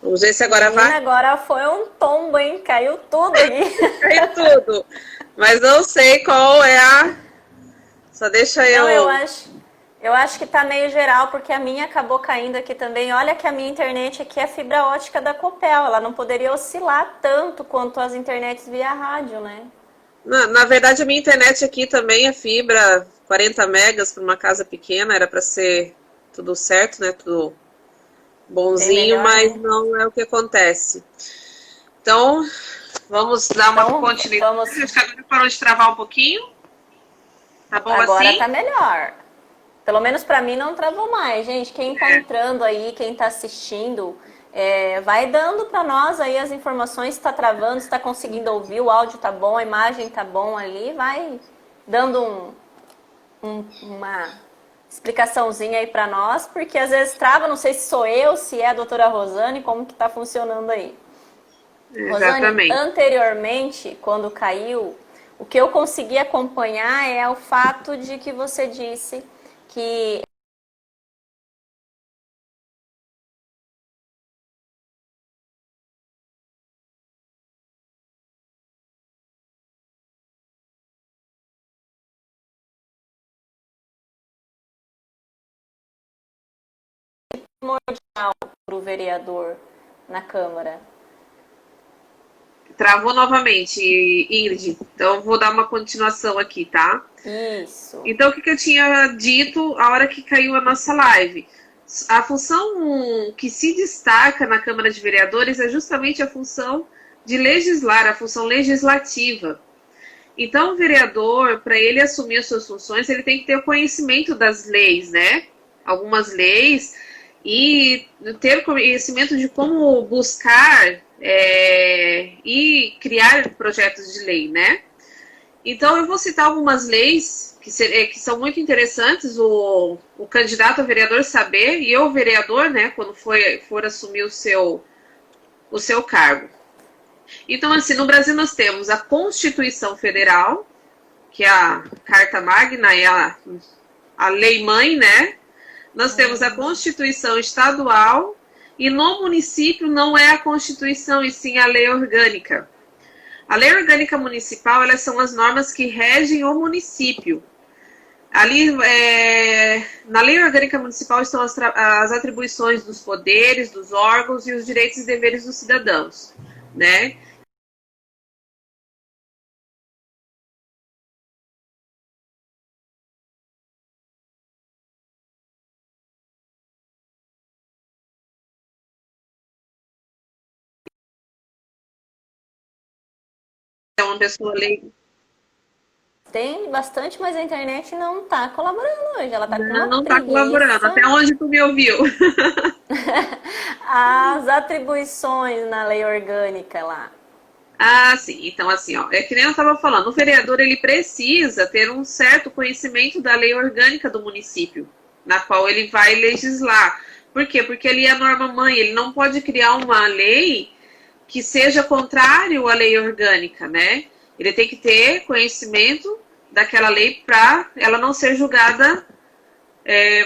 Vamos ver se agora Menina, vai. agora foi um tombo, hein? Caiu tudo aqui. Caiu tudo. Mas não sei qual é a. Só deixa Não, eu. eu acho que tá meio geral, porque a minha acabou caindo aqui também. Olha que a minha internet aqui é fibra ótica da Copel. Ela não poderia oscilar tanto quanto as internets via rádio, né? Na verdade, a minha internet aqui também é fibra, 40 megas para uma casa pequena, era para ser tudo certo, né? Tudo Bem bonzinho, melhor, mas né? não é o que acontece. Então, vamos dar uma Então, continuidade. vamos. Acho que agora parou de travar um pouquinho. Tá bom Agora assim? tá melhor. Pelo menos pra mim não travou mais. Gente, quem tá É, entrando aí, quem tá assistindo, vai dando pra nós aí as informações se tá travando, se tá conseguindo ouvir, o áudio tá bom, a imagem tá bom ali, vai dando uma explicaçãozinha aí pra nós, porque às vezes trava, não sei se sou eu, se é a doutora Rosane, como que tá funcionando aí. Rosane, exatamente. anteriormente, quando caiu, o que eu consegui acompanhar é o fato de que você disse que primordial para o vereador na Câmara. Travou novamente, Ingrid. Então, eu vou dar uma continuação aqui, tá? Isso. Então, o que eu tinha dito a hora que caiu a nossa live? A função que se destaca na Câmara de Vereadores é justamente a função de legislar, a função legislativa. Então, o vereador, para ele assumir as suas funções, ele tem que ter o conhecimento das leis, né? Algumas leis, e ter conhecimento de como buscar e criar projetos de lei, né? Então, eu vou citar algumas leis que são muito interessantes, o candidato a vereador saber, e eu, vereador, né, quando for assumir o seu cargo. Então, assim, no Brasil nós temos a Constituição Federal, que é a Carta Magna, é a lei mãe, né? Nós temos a Constituição Estadual, e no município não é a Constituição, e sim a lei orgânica. A lei orgânica municipal, elas são as normas que regem o município. Ali, na lei orgânica municipal estão as atribuições dos poderes, dos órgãos e os direitos e deveres dos cidadãos, né? É uma pessoa lei. Tem bastante, mas a internet não tá colaborando hoje. Ela tá com uma Não está colaborando. preguiça. Até onde tu me ouviu? As atribuições na lei orgânica lá. Ah, sim. Então, assim, ó, é que nem eu estava falando, o vereador ele precisa ter um certo conhecimento da lei orgânica do município, na qual ele vai legislar. Por quê? Porque ele é a norma-mãe, ele não pode criar uma lei que seja contrário à lei orgânica, né? Ele tem que ter conhecimento daquela lei para ela não ser julgada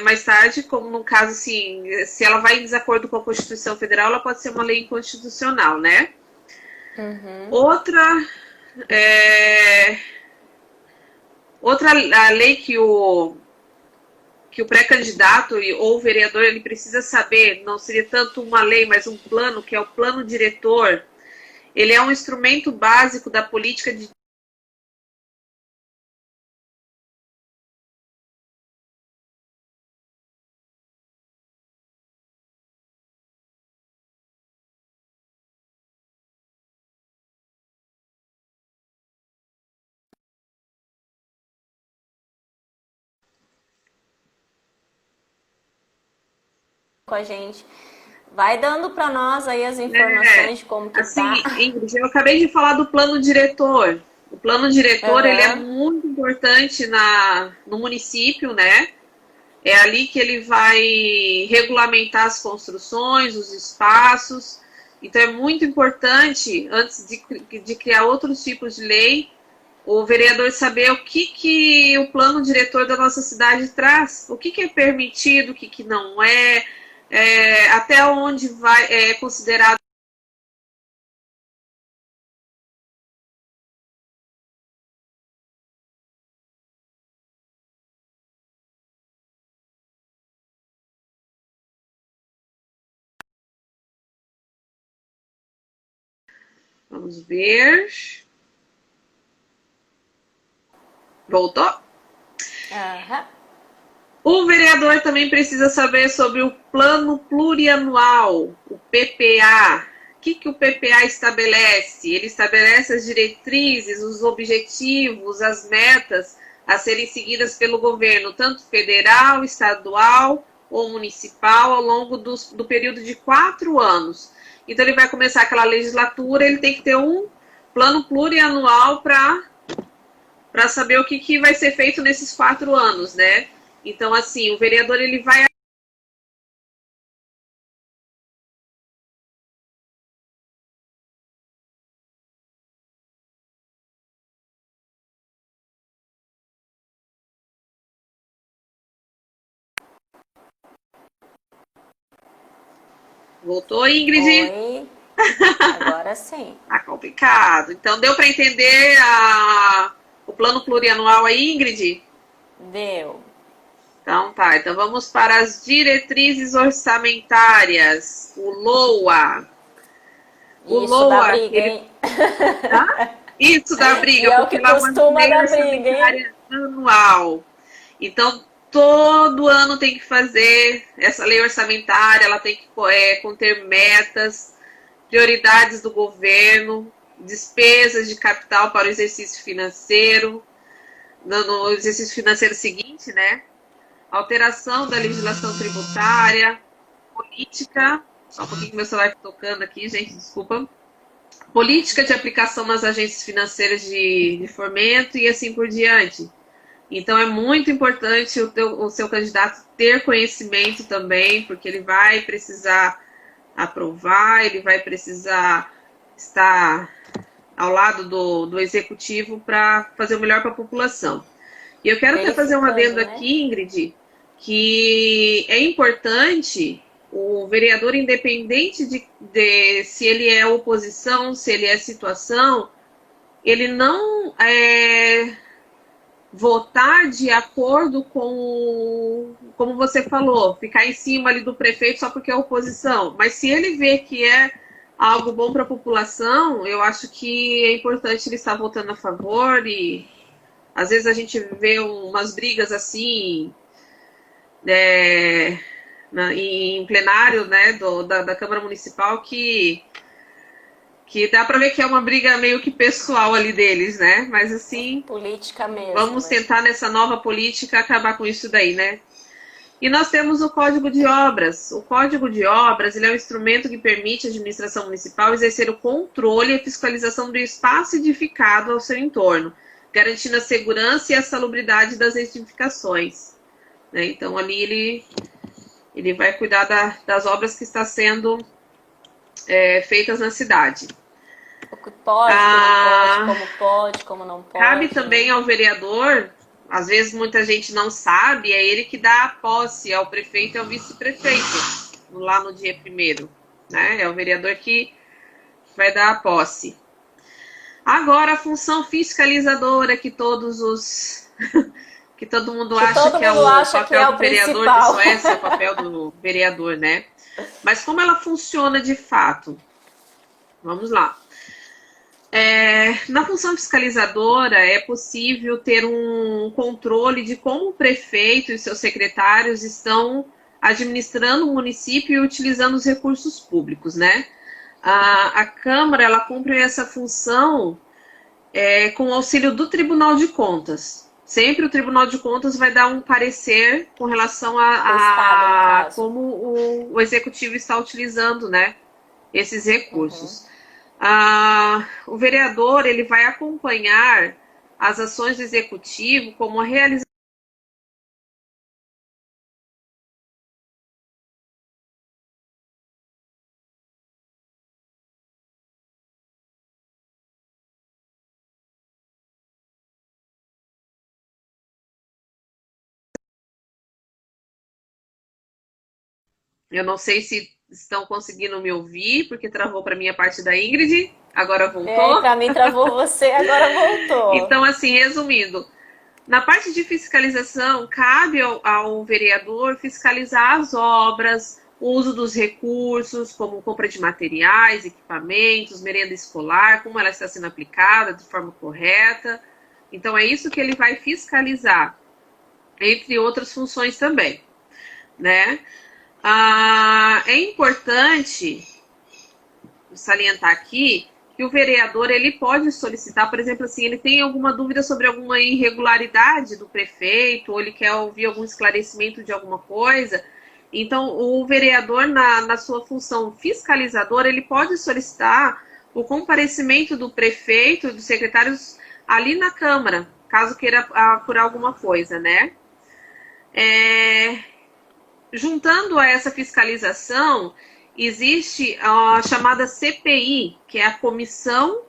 mais tarde, como no caso, assim, se ela vai em desacordo com a Constituição Federal, ela pode ser uma lei inconstitucional, né? Uhum. Outra, é, outra a lei que o pré-candidato ou o vereador ele precisa saber, não seria tanto uma lei, mas um plano, que é o plano diretor. Ele é um instrumento básico da política Com a gente. Vai dando para nós aí as é, informações de como que assim, tá. Ingrid, eu acabei de falar do plano diretor. O plano diretor ele é Aham. muito importante no município, né? É ali que ele vai regulamentar as construções, os espaços. Então é muito importante, antes de criar outros tipos de lei, o vereador saber o que o plano diretor da nossa cidade traz, o que é permitido, o que não é, até onde vai considerado. Vamos ver. Voltou? Aham. O vereador também precisa saber sobre o plano plurianual, o PPA. O que o PPA estabelece? Ele estabelece as diretrizes, os objetivos, as metas a serem seguidas pelo governo, tanto federal, estadual ou municipal, ao longo do período de 4 anos. Então, ele vai começar aquela legislatura, ele tem que ter um plano plurianual para saber o que vai ser feito nesses 4 anos, né? Então, assim, o vereador ele vai. Voltou, Ingrid? Oi. Agora sim. Tá complicado. Então, deu para entender o plano plurianual aí, Ingrid? Deu. Então, tá. Então, vamos para as diretrizes orçamentárias. O LOA. O Isso dá LOA, briga, ele. hein? Tá? Isso dá E briga, é o porque que lá é uma costuma lei dar briga, hein? orçamentária anual. Então, todo ano tem que fazer essa lei orçamentária, ela tem que conter metas, prioridades do governo, despesas de capital para o exercício financeiro, no exercício financeiro seguinte, né? Alteração da legislação tributária, política. Só um pouquinho que meu celular está tocando aqui, gente, desculpa. Política de aplicação nas agências financeiras de fomento e assim por diante. Então é muito importante o seu candidato ter conhecimento também, porque ele vai precisar aprovar, ele vai precisar estar ao lado do executivo para fazer o melhor para a população. E eu quero até fazer um adendo Verificando, né? aqui, Ingrid, que é importante o vereador, independente de se ele é oposição, se ele é situação, ele não votar de acordo com, como você falou, ficar em cima ali do prefeito só porque é oposição. Mas se ele vê que é algo bom para a população, eu acho que é importante ele estar votando a favor. E às vezes a gente vê umas brigas assim, em plenário, né, da Câmara Municipal, que dá para ver que é uma briga meio que pessoal ali deles, né? Mas assim, Política mesmo, vamos né? tentar nessa nova política acabar com isso daí, né? E nós temos o Código de Obras. O Código de Obras, ele é um instrumento que permite à administração municipal exercer o controle e a fiscalização do espaço edificado ao seu entorno, garantindo a segurança e a salubridade das edificações, né? Então, ali ele vai cuidar das obras que estão sendo feitas na cidade. O que pode, o que não pode, Ah, como pode, como não cabe pode, também né? ao vereador, às vezes muita gente não sabe, é ele que dá a posse ao prefeito e ao vice-prefeito, lá no dia 1º, né? É o vereador que vai dar a posse. Agora, a função fiscalizadora que todos os que todo mundo Que acha todo que é mundo o acha que papel é do o vereador, que principal. só esse é o papel do vereador, né? Mas como ela funciona de fato? Vamos lá. Na função fiscalizadora, é possível ter um controle de como o prefeito e seus secretários estão administrando o município e utilizando os recursos públicos, né? A Câmara, ela cumpre essa função com o auxílio do Tribunal de Contas. Sempre o Tribunal de Contas vai dar um parecer com relação Do Estado, no a caso. como o Executivo está utilizando, né, esses Uhum. recursos. O vereador ele vai acompanhar as ações do executivo como a realização Eu não sei se estão conseguindo me ouvir, porque travou para mim a parte da Ingrid. Agora voltou. Para mim travou você, agora voltou. Então, assim, resumindo, na parte de fiscalização, cabe ao vereador fiscalizar as obras, o uso dos recursos, como compra de materiais, equipamentos, merenda escolar, como ela está sendo aplicada de forma correta. Então, é isso que ele vai fiscalizar, entre outras funções também, né? É importante salientar aqui que o vereador ele pode solicitar, por exemplo, assim, ele tem alguma dúvida sobre alguma irregularidade do prefeito, ou ele quer ouvir algum esclarecimento de alguma coisa. Então, o vereador, na sua função fiscalizadora, ele pode solicitar o comparecimento do prefeito, dos secretários ali na Câmara, caso queira apurar alguma coisa, né? Juntando a essa fiscalização, existe a chamada CPI, que é a Comissão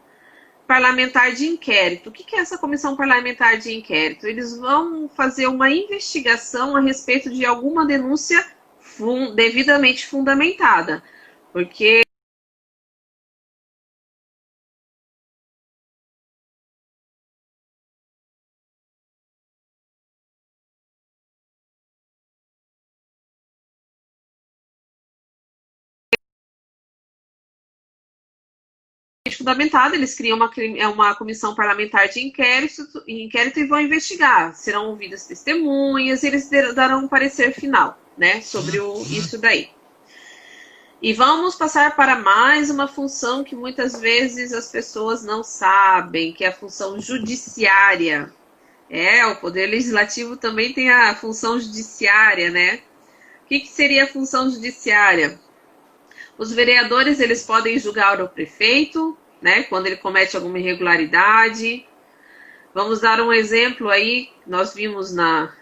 Parlamentar de Inquérito. O que é essa Comissão Parlamentar de Inquérito? Eles vão fazer uma investigação a respeito de alguma denúncia devidamente fundamentada, porque fundamentada, eles criam uma comissão parlamentar de inquérito e vão investigar. Serão ouvidas testemunhas e eles darão um parecer final, né, sobre isso daí. E vamos passar para mais uma função que muitas vezes as pessoas não sabem, que é a função judiciária. O Poder Legislativo também tem a função judiciária, né? O que seria a função judiciária? Os vereadores, eles podem julgar o prefeito, né, quando ele comete alguma irregularidade. Vamos dar um exemplo aí, nós vimos na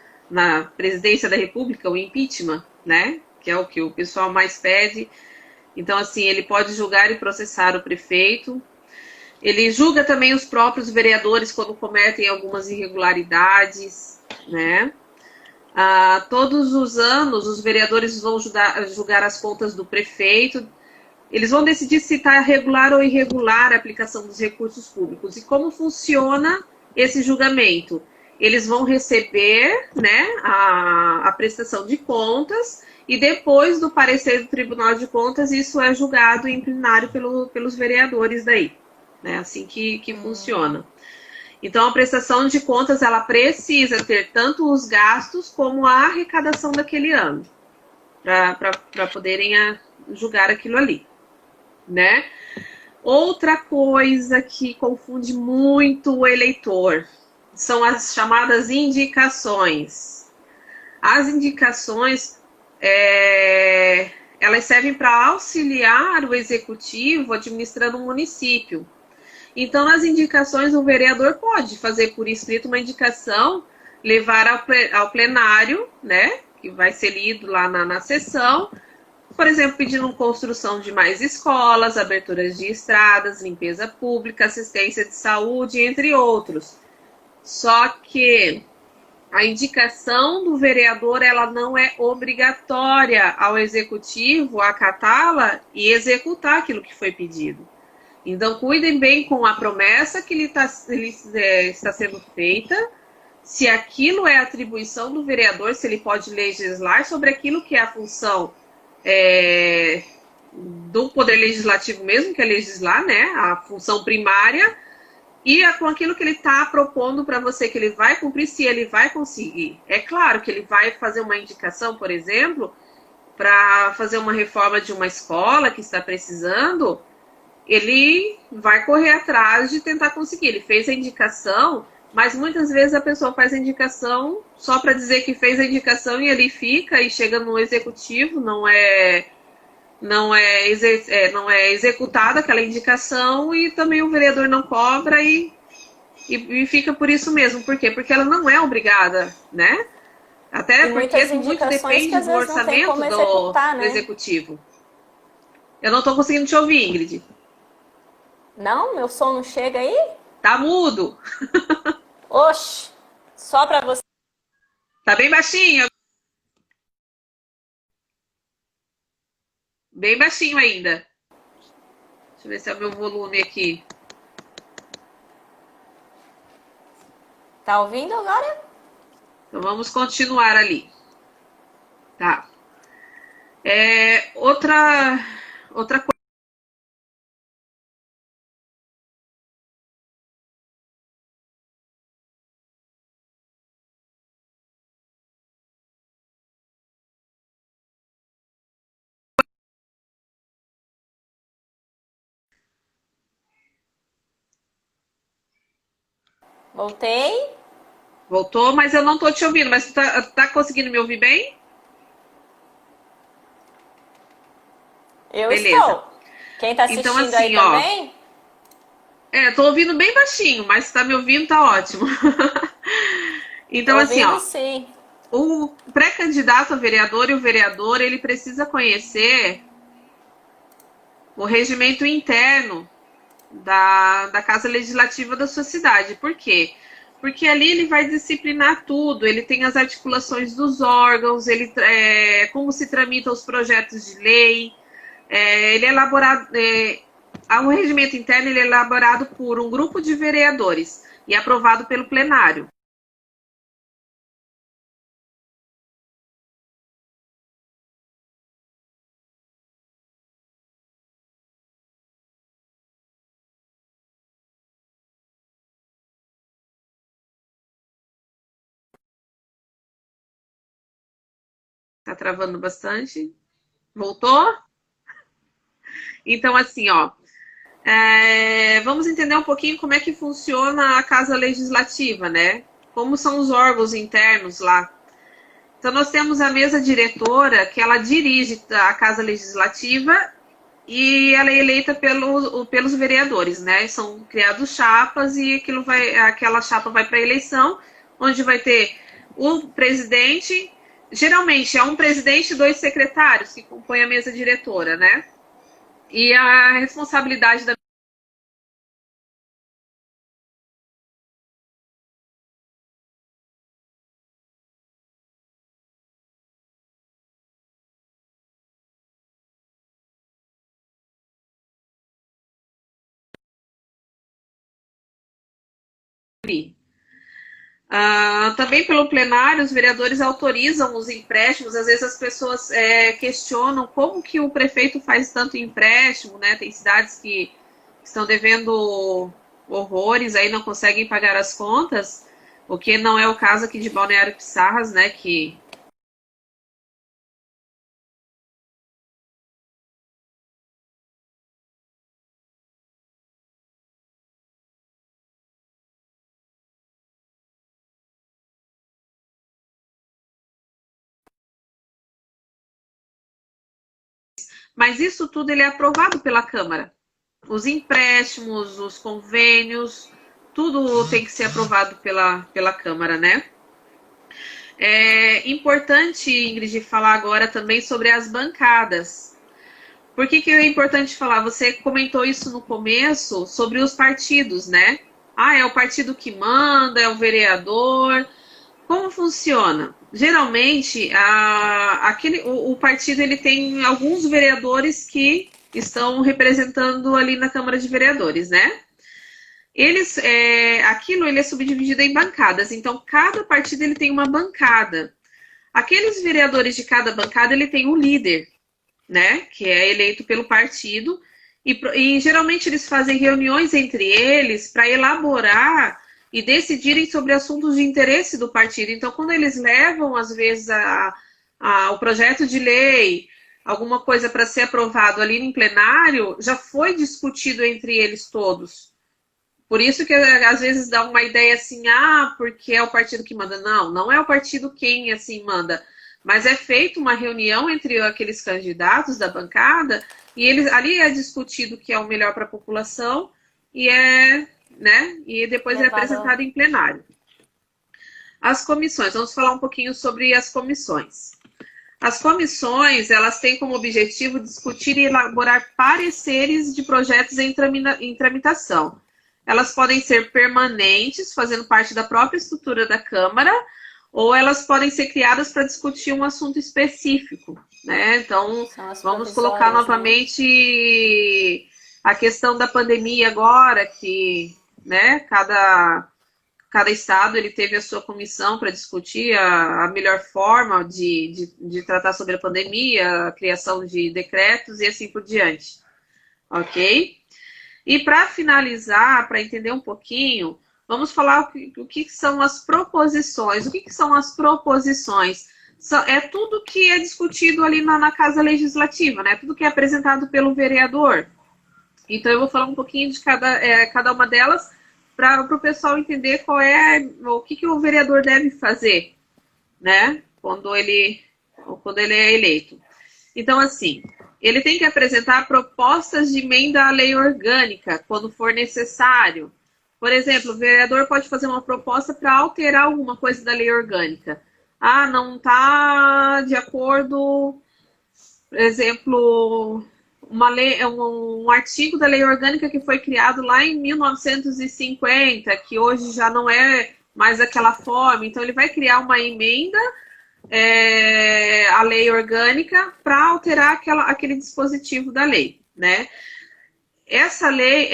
presidência da República o impeachment, né, que é o que o pessoal mais pede. Então, assim, ele pode julgar e processar o prefeito. Ele julga também os próprios vereadores quando cometem algumas irregularidades, né? Todos os anos, os vereadores vão julgar as contas do prefeito. Eles vão decidir se está regular ou irregular a aplicação dos recursos públicos. E como funciona esse julgamento? Eles vão receber, né, a prestação de contas e depois do parecer do Tribunal de Contas, isso é julgado em plenário pelos vereadores daí. Né, assim que funciona. Então, a prestação de contas, ela precisa ter tanto os gastos como a arrecadação daquele ano, para poderem julgar aquilo ali, né? Outra coisa que confunde muito o eleitor são as chamadas indicações. As indicações, elas servem para auxiliar o executivo administrando um município. Então, nas indicações, o vereador pode fazer por escrito uma indicação, levar ao plenário, né, que vai ser lido lá na sessão, por exemplo, pedindo construção de mais escolas, aberturas de estradas, limpeza pública, assistência de saúde, entre outros. Só que a indicação do vereador, ela não é obrigatória ao executivo acatá-la e executar aquilo que foi pedido. Então, cuidem bem com a promessa que está sendo feita, se aquilo é atribuição do vereador, se ele pode legislar sobre aquilo que é a função do Poder Legislativo mesmo, que é legislar, né, a função primária, e com aquilo que ele está propondo para você que ele vai cumprir, se ele vai conseguir. É claro que ele vai fazer uma indicação, por exemplo, para fazer uma reforma de uma escola que está precisando, ele vai correr atrás de tentar conseguir. Ele fez a indicação, mas muitas vezes a pessoa faz a indicação só para dizer que fez a indicação e ele fica e chega no executivo, não é executada aquela indicação e também o vereador não cobra e fica por isso mesmo. Por quê? Porque ela não é obrigada, né? Até porque muito depende do orçamento do executivo. Eu não estou conseguindo te ouvir, Ingrid. Não? Meu som não chega aí? Tá mudo. Oxe, só para você. Tá bem baixinho. Bem baixinho ainda. Deixa eu ver se é o meu volume aqui. Tá ouvindo agora? Então vamos continuar ali. Tá. Outra coisa. Voltei. Voltou, mas eu não tô te ouvindo. Mas tu tá conseguindo me ouvir bem? Eu Beleza. estou. Quem tá Então, assistindo aí assim, ó. também? Tô ouvindo bem baixinho, mas se tá me ouvindo, tá ótimo. Tô Então, assim, ouvindo ó. sim. O pré-candidato a vereador e o vereador, ele precisa conhecer o regimento interno da Casa Legislativa da sua cidade. Por quê? Porque ali ele vai disciplinar tudo, ele tem as articulações dos órgãos, como se tramitam os projetos de lei, ele é elaborado, o regimento interno ele é elaborado por um grupo de vereadores e aprovado pelo plenário. Tá travando bastante. Voltou? Então, assim, ó, vamos entender um pouquinho como é que funciona a Casa Legislativa, né? Como são os órgãos internos lá. Então, nós temos a mesa diretora, que ela dirige a Casa Legislativa e ela é eleita pelos vereadores, né? São criados chapas e aquela chapa vai para a eleição, onde vai ter o presidente, geralmente é um presidente e dois secretários que compõem a mesa diretora, né? E a responsabilidade da também pelo plenário, os vereadores autorizam os empréstimos. Às vezes as pessoas questionam como que o prefeito faz tanto empréstimo, né? Tem cidades que estão devendo horrores, aí não conseguem pagar as contas, o que não é o caso aqui de Balneário Pissarras, né? Que mas isso tudo ele é aprovado pela Câmara. Os empréstimos, os convênios, tudo tem que ser aprovado pela Câmara, né? É importante, Ingrid, falar agora também sobre as bancadas. Por que é importante falar? Você comentou isso no começo sobre os partidos, né? Ah, é o partido que manda, é o vereador. Como funciona? Geralmente, o partido ele tem alguns vereadores que estão representando ali na Câmara de Vereadores, né? Aquilo ele é subdividido em bancadas. Então, cada partido ele tem uma bancada. Aqueles vereadores de cada bancada ele tem um líder, né? Que é eleito pelo partido. E geralmente eles fazem reuniões entre eles para elaborar e decidirem sobre assuntos de interesse do partido. Então, quando eles levam, às vezes, o projeto de lei, alguma coisa para ser aprovado ali em plenário, já foi discutido entre eles todos. Por isso que às vezes dá uma ideia assim, porque é o partido que manda. Não, não é o partido quem assim manda. Mas é feita uma reunião entre aqueles candidatos da bancada e ali é discutido o que é o melhor para a população e depois é apresentado em plenário. As comissões, vamos falar um pouquinho sobre as comissões. As comissões, elas têm como objetivo discutir e elaborar pareceres de projetos em tramitação. Elas podem ser permanentes, fazendo parte da própria estrutura da Câmara, ou elas podem ser criadas para discutir um assunto específico, né? Então, vamos colocar novamente a questão da pandemia agora, que, né, cada estado ele teve a sua comissão para discutir a melhor forma de tratar sobre a pandemia, a criação de decretos e assim por diante, ok? E para finalizar, para entender um pouquinho, vamos falar o que são as proposições. O que são as proposições? É tudo que é discutido ali na Casa Legislativa, né? Tudo que é apresentado pelo vereador. Então, eu vou falar um pouquinho de cada uma delas para o pessoal entender o que o vereador deve fazer, né? Quando ele é eleito. Então, assim, ele tem que apresentar propostas de emenda à lei orgânica, quando for necessário. Por exemplo, o vereador pode fazer uma proposta para alterar alguma coisa da lei orgânica. Ah, não está de acordo, por exemplo, um artigo da lei orgânica que foi criado lá em 1950, que hoje já não é mais daquela forma. Então, ele vai criar uma emenda a lei orgânica para alterar aquele dispositivo da lei, né? Essa lei,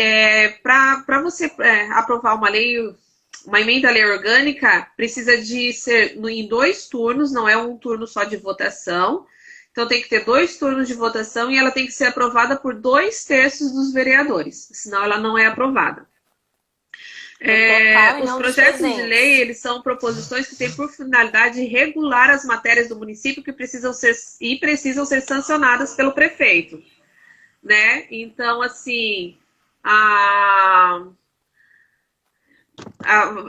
para você aprovar uma emenda à lei orgânica, precisa de ser em 2 turnos, não é um turno só de votação. Então, tem que ter 2 turnos de votação e ela tem que ser aprovada por 2/3 dos vereadores, senão ela não é aprovada. Os projetos de lei, eles são proposições que têm por finalidade regular as matérias do município que precisam ser sancionadas pelo prefeito, né? Então, assim,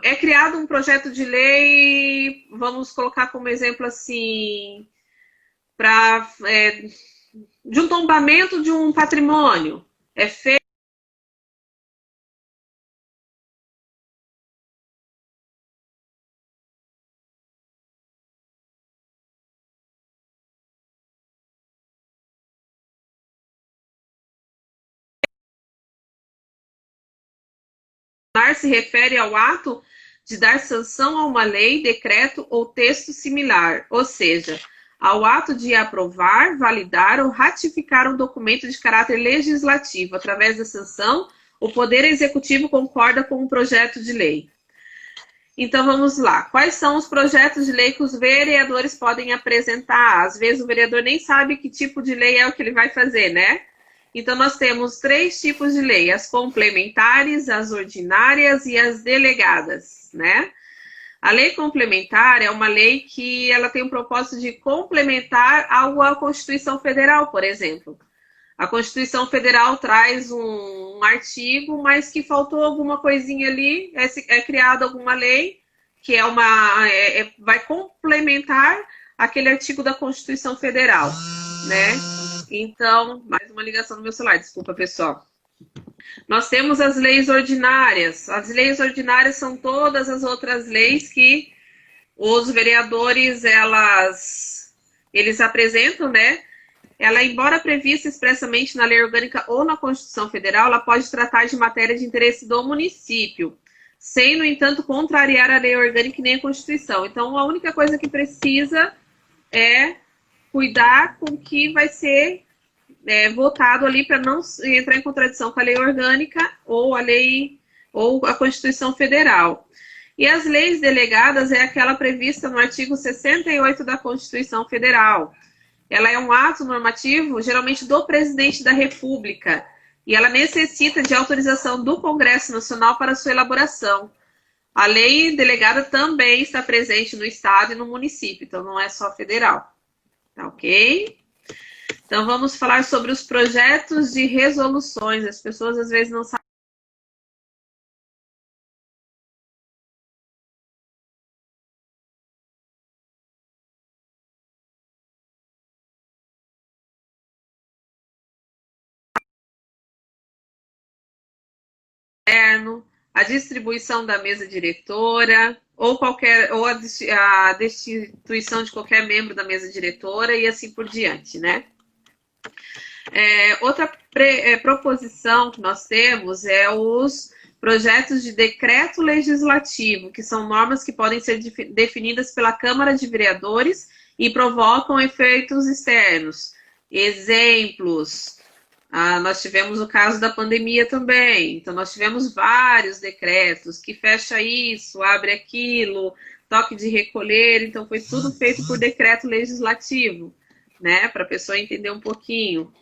é criado um projeto de lei, vamos colocar como exemplo assim, de um tombamento de um patrimônio. É feito se refere ao ato de dar sanção a uma lei, decreto ou texto similar, ou seja, ao ato de aprovar, validar ou ratificar um documento de caráter legislativo. Através da sanção, o Poder Executivo concorda com o projeto de lei. Então, vamos lá. Quais são os projetos de lei que os vereadores podem apresentar? Às vezes, o vereador nem sabe que tipo de lei é o que ele vai fazer, né? Então, nós temos 3 tipos de lei: as complementares, as ordinárias e as delegadas, né? A lei complementar é uma lei que ela tem o propósito de complementar algo à Constituição Federal, por exemplo. A Constituição Federal traz um artigo, mas que faltou alguma coisinha ali, é criada alguma lei que vai complementar aquele artigo da Constituição Federal, né? Então, mais uma ligação no meu celular, desculpa, pessoal. Nós temos as leis ordinárias. As leis ordinárias são todas as outras leis que os vereadores, eles apresentam, né? Ela, embora prevista expressamente na lei orgânica ou na Constituição Federal, ela pode tratar de matéria de interesse do município, sem, no entanto, contrariar a lei orgânica e nem a Constituição. Então, a única coisa que precisa é cuidar com o que vai ser votado ali para não entrar em contradição com a lei orgânica ou a Constituição Federal. E as leis delegadas é aquela prevista no artigo 68 da Constituição Federal. Ela é um ato normativo, geralmente do presidente da República, e ela necessita de autorização do Congresso Nacional para sua elaboração. A lei delegada também está presente no estado e no município, então não é só federal. Tá ok? Então vamos falar sobre os projetos de resoluções. As pessoas às vezes não sabem. A distribuição da mesa diretora, ou a destituição de qualquer membro da mesa diretora e assim por diante, né? Outra proposição que nós temos é os projetos de decreto legislativo, que são normas que podem ser definidas pela Câmara de Vereadores e provocam efeitos externos. Exemplos, nós tivemos o caso da pandemia também, então nós tivemos vários decretos que fecha isso, abre aquilo, toque de recolher, então foi tudo feito por decreto legislativo, né, para a pessoa entender um pouquinho.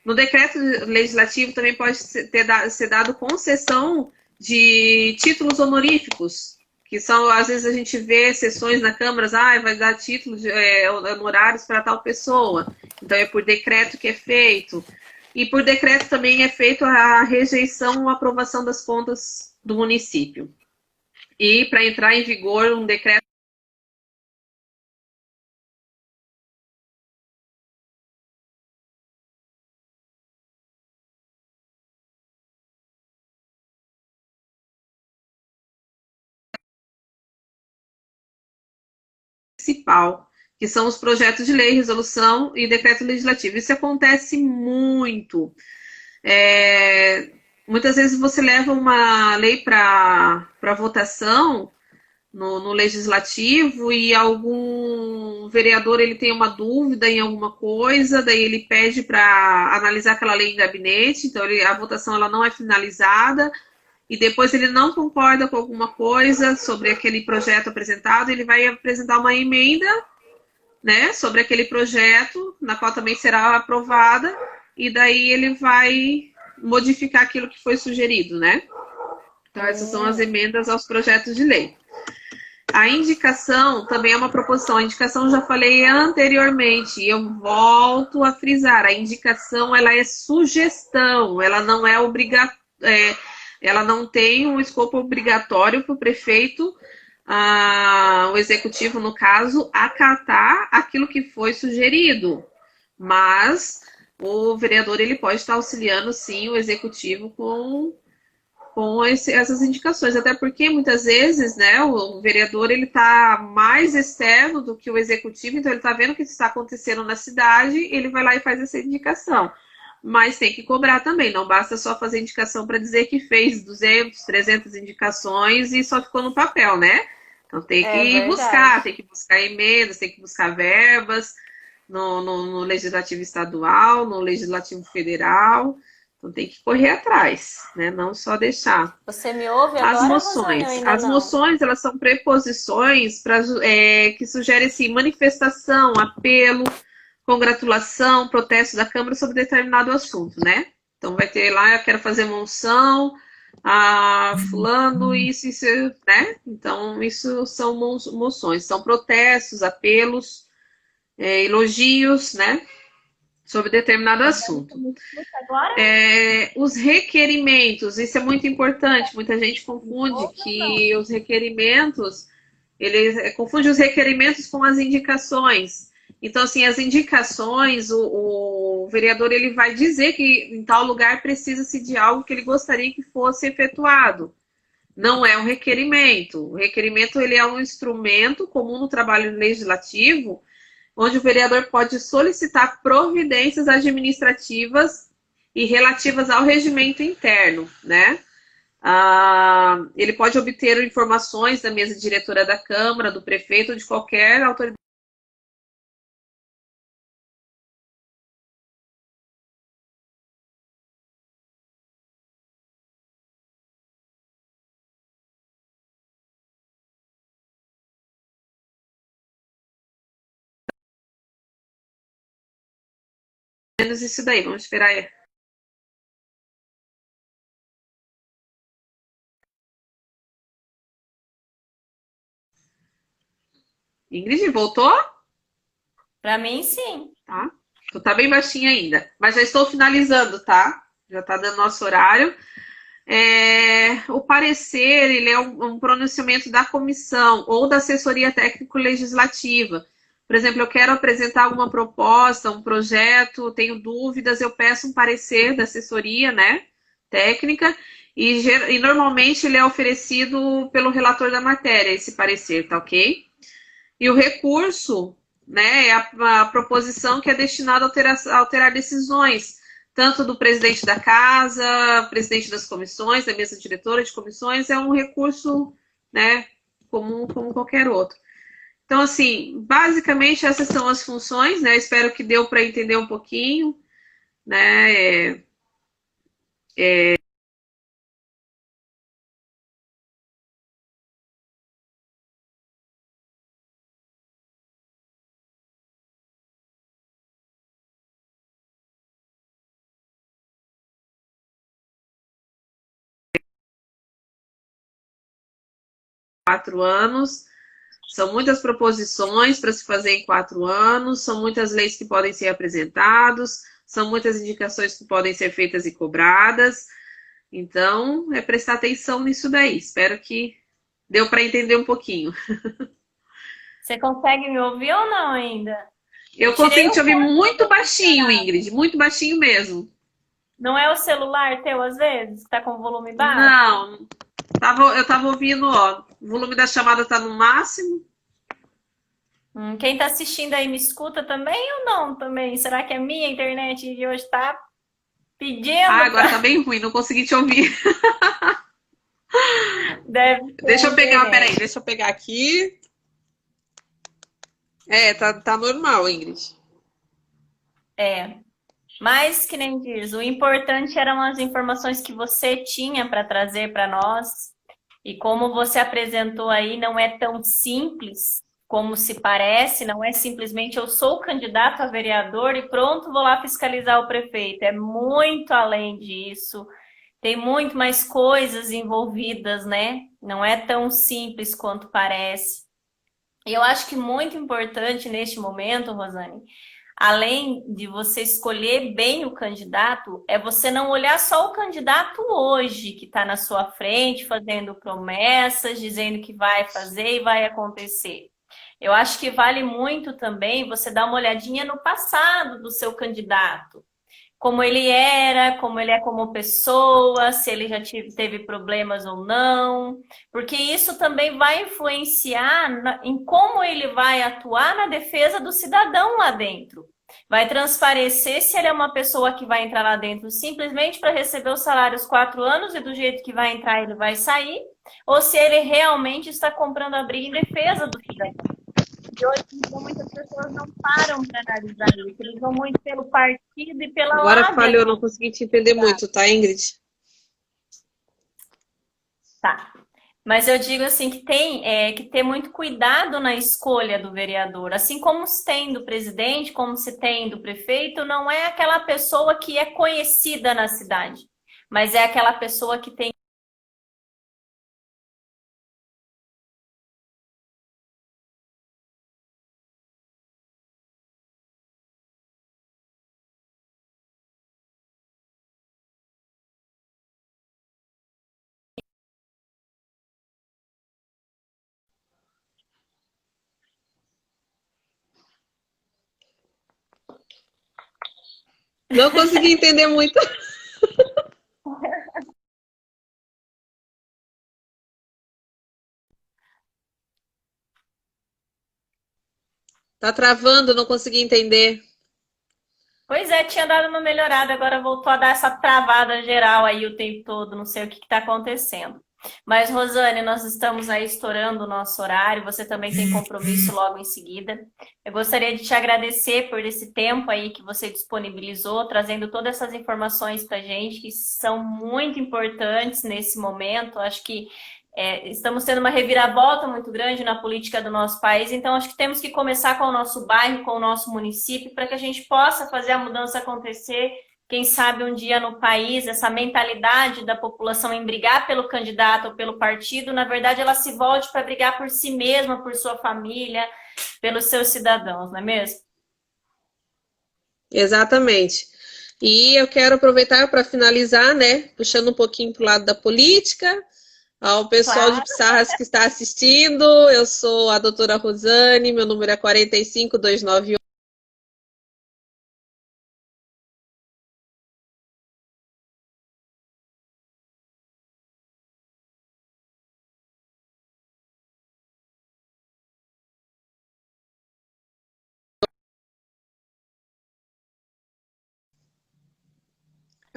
No decreto legislativo também pode ser dado concessão de títulos honoríficos, que são, às vezes a gente vê sessões na Câmara, vai dar título de honorários para tal pessoa. Então é por decreto que é feito. E por decreto também é feito a rejeição ou aprovação das contas do município. E para entrar em vigor um decreto municipal, que são os projetos de lei, resolução e decreto legislativo. Isso acontece muito. Muitas vezes você leva uma lei para votação no legislativo e algum vereador ele tem uma dúvida em alguma coisa, daí ele pede para analisar aquela lei em gabinete, então a votação ela não é finalizada, e depois ele não concorda com alguma coisa sobre aquele projeto apresentado, ele vai apresentar uma emenda, né, sobre aquele projeto, na qual também será aprovada, e daí ele vai modificar aquilo que foi sugerido, né? Então essas são as emendas aos projetos de lei. A indicação também é uma proposição. A indicação eu já falei anteriormente, e eu volto a frisar. A indicação ela é sugestão, ela não é obrigatória, ela não tem um escopo obrigatório para o prefeito, o executivo, no caso, acatar aquilo que foi sugerido. Mas o vereador ele pode estar auxiliando, sim, o executivo com essas indicações, até porque muitas vezes, né, o vereador ele está mais externo do que o executivo, então ele está vendo o que está acontecendo na cidade, ele vai lá e faz essa indicação. Mas tem que cobrar também, não basta só fazer indicação para dizer que fez 200, 300 indicações e só ficou no papel, né? Então tem que buscar, tem que buscar emendas, tem que buscar verbas no legislativo estadual, no legislativo federal. Então tem que correr atrás, né? Não só deixar. Você me ouve agora? As moções, elas são preposições que sugerem assim, manifestação, apelo, congratulação, protesto da Câmara sobre determinado assunto, né? Então vai ter lá, eu quero fazer moção, fulano, isso, né? Então isso são moções, são protestos, apelos, elogios, né? Sobre determinado assunto. Os requerimentos, isso é muito importante, muita gente confunde que os requerimentos, ele confunde os requerimentos com as indicações. Então, assim, as indicações, o vereador ele vai dizer que em tal lugar precisa-se de algo que ele gostaria que fosse efetuado. Não é um requerimento. O requerimento ele é um instrumento comum no trabalho legislativo, onde o vereador pode solicitar providências administrativas e relativas ao regimento interno, né? Ele pode obter informações da mesa diretora da Câmara, do prefeito ou de qualquer autoridade. Menos isso daí, vamos esperar aí. Ingrid, voltou? Para mim, sim. Tá. Tu tá bem baixinha ainda, mas já estou finalizando, tá? Já tá dando nosso horário. O parecer, ele é um pronunciamento da comissão ou da assessoria técnico-legislativa. Por exemplo, eu quero apresentar alguma proposta, um projeto, tenho dúvidas, eu peço um parecer da assessoria, né, técnica, e normalmente ele é oferecido pelo relator da matéria, esse parecer, tá ok? E o recurso, né, é a proposição que é destinada a alterar decisões, tanto do presidente da casa, presidente das comissões, da mesa diretora de comissões, é um recurso, né, comum como qualquer outro. Então, assim, basicamente essas são as funções, né? Espero que deu para entender um pouquinho, né? 4 anos. São muitas proposições para se fazer em 4 anos, são muitas leis que podem ser apresentadas, são muitas indicações que podem ser feitas e cobradas. Então, é prestar atenção nisso daí. Espero que deu para entender um pouquinho. Você consegue me ouvir ou não ainda? Eu Eu tirei consigo o te ouvir fone pra muito ver se baixinho, funcionava. Ingrid, muito baixinho mesmo. Não é o celular teu, às vezes, que tá com volume baixo? Não, eu estava ouvindo, ó, o volume da chamada está no máximo. Quem tá assistindo aí me escuta também ou não também? Será que a minha internet de hoje tá Ah, pedindo agora pra... tá bem ruim, não consegui te ouvir. Deve ser a Deixa eu pegar, peraí, internet. deixa eu pegar aqui. É, tá normal, Ingrid. É. Mas, que nem diz, o importante eram as informações que você tinha para trazer para nós. E como você apresentou aí, não é tão simples como se parece, não é simplesmente eu sou candidato a vereador e pronto, vou lá fiscalizar o prefeito. É muito além disso. Tem muito mais coisas envolvidas, né? Não é tão simples quanto parece. E eu acho que muito importante neste momento, Rosane, além de você escolher bem o candidato, é você não olhar só o candidato hoje, que está na sua frente, fazendo promessas, dizendo que vai fazer e vai acontecer. Eu acho que vale muito também você dar uma olhadinha no passado do seu candidato, como ele era, como ele é como pessoa, se ele já teve problemas ou não, porque isso também vai influenciar em como ele vai atuar na defesa do cidadão lá dentro. Vai transparecer se ele é uma pessoa que vai entrar lá dentro simplesmente para receber o salário os 4 anos e do jeito que vai entrar ele vai sair, ou se ele realmente está comprando a briga em defesa do cidadão. E hoje em dia muitas pessoas não param para analisar isso. Eles vão muito pelo partido e pela Agora lábia falhou, do não consegui te entender candidato. muito, tá, Ingrid? Tá. Mas eu digo assim que tem que ter muito cuidado na escolha do vereador. Assim como se tem do presidente, como se tem do prefeito, não é aquela pessoa que é conhecida na cidade, mas é aquela pessoa que tem. Não consegui entender muito. Tá travando, não consegui entender. Pois é, tinha dado uma melhorada, agora voltou a dar essa travada geral aí o tempo todo, não sei o que está acontecendo. Mas, Rosane, nós estamos aí estourando o nosso horário, você também tem compromisso logo em seguida. Eu gostaria de te agradecer por esse tempo aí que você disponibilizou, trazendo todas essas informações para a gente, que são muito importantes nesse momento. Acho que estamos tendo uma reviravolta muito grande na política do nosso país, então acho que temos que começar com o nosso bairro, com o nosso município, para que a gente possa fazer a mudança acontecer. Quem sabe um dia no país, essa mentalidade da população em brigar pelo candidato ou pelo partido, na verdade ela se volte para brigar por si mesma, por sua família, pelos seus cidadãos, não é mesmo? Exatamente. E eu quero aproveitar para finalizar, né? Puxando um pouquinho para o lado da política. Ao pessoal de Claro. Pissarras que está assistindo, eu sou a doutora Rosane, meu número é 45298.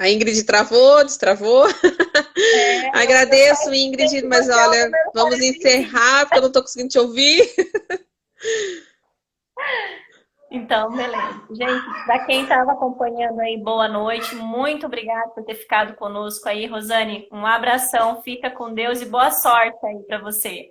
A Ingrid travou, destravou. Agradeço, Ingrid, mas olha, vamos encerrar, porque eu não estou conseguindo te ouvir. Então, beleza. Gente, para quem estava acompanhando aí, boa noite. Muito obrigada por ter ficado conosco aí, Rosane. Um abração, fica com Deus e boa sorte aí para você.